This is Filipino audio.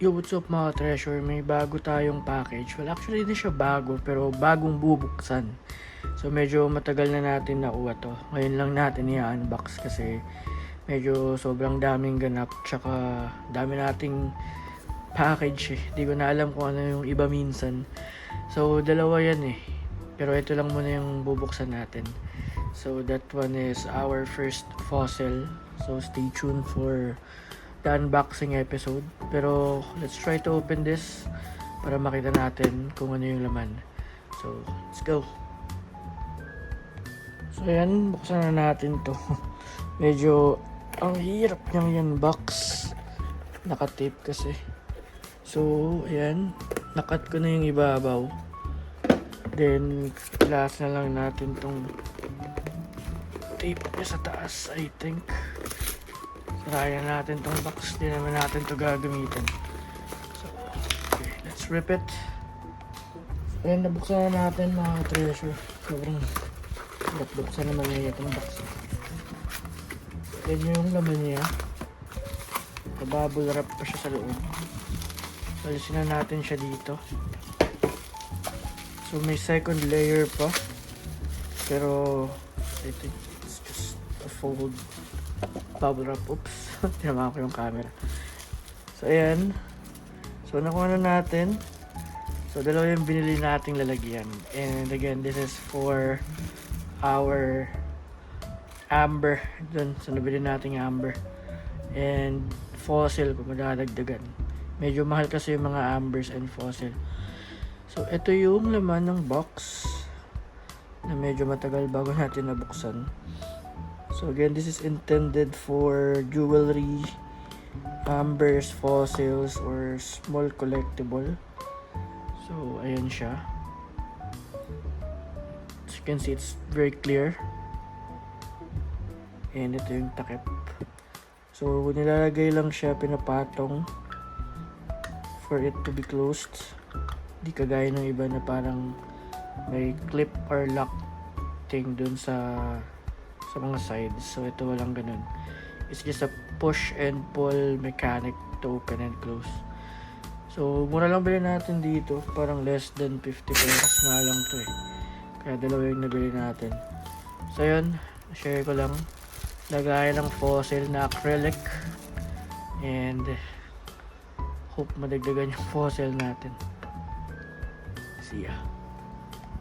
Yo, what's up mga treasure? May bago tayong package. Well, actually hindi siya bago, pero bagong bubuksan. So, medyo matagal na natin nakuha to. Ngayon lang natin i-unbox kasi medyo sobrang daming ganap. Tsaka dami nating package eh. Di ko na alam kung ano yung iba minsan. So, dalawa yan eh. Pero ito lang muna yung bubuksan natin. So, that one is our first fossil. So, stay tuned for the unboxing episode. Pero let's try to open this para makita natin kung ano yung laman. So let's go. So ayan, buksan na natin to. Medyo ang hirap niyang yan box. Naka-tape kasi. So ayan, nakat ko na yung ibabaw. Then last na lang natin tong tape niya sa taas, I think. Sarayan natin tong box. Di naman natin to gagamitin. So, okay, let's rip it. Ayan, nabuksan na natin mga treasure. Sobrang buksan naman niya itong box. Ayan yung laman niya. Bubble wrap pa siya sa loob. Alisin na natin siya dito. So, may second layer pa. Pero, I think it's just a fold bubble wrap. Oops, tinamaan ko yung camera. So ayan, so nakuha na natin. So dalawa yung binili nating lalagyan, and again this is for our amber dun, so nabili nating amber and fossil kung madadagdagan. Medyo mahal kasi yung mga ambers and fossil. So ito yung laman ng box na medyo matagal bago natin nabuksan. So again, this is intended for jewelry, ambers, fossils, or small collectible. So ayan siya. As you can see, it's very clear. And ito yung takip. So nilalagay lang siya, pinapatong for it to be closed. Di kagaya ng iba na parang may clip or lock thing dun sa mga sides. So ito walang ganun. It's just a push and pull mechanic to open and close. So mura lang bilhin natin dito, parang less than 50 pesos na lang to eh. Kaya dalawa yung nabili natin. So yun, share ko lang. Lagay ng fossil na acrylic, and hope madagdagan yung fossil natin. See ya.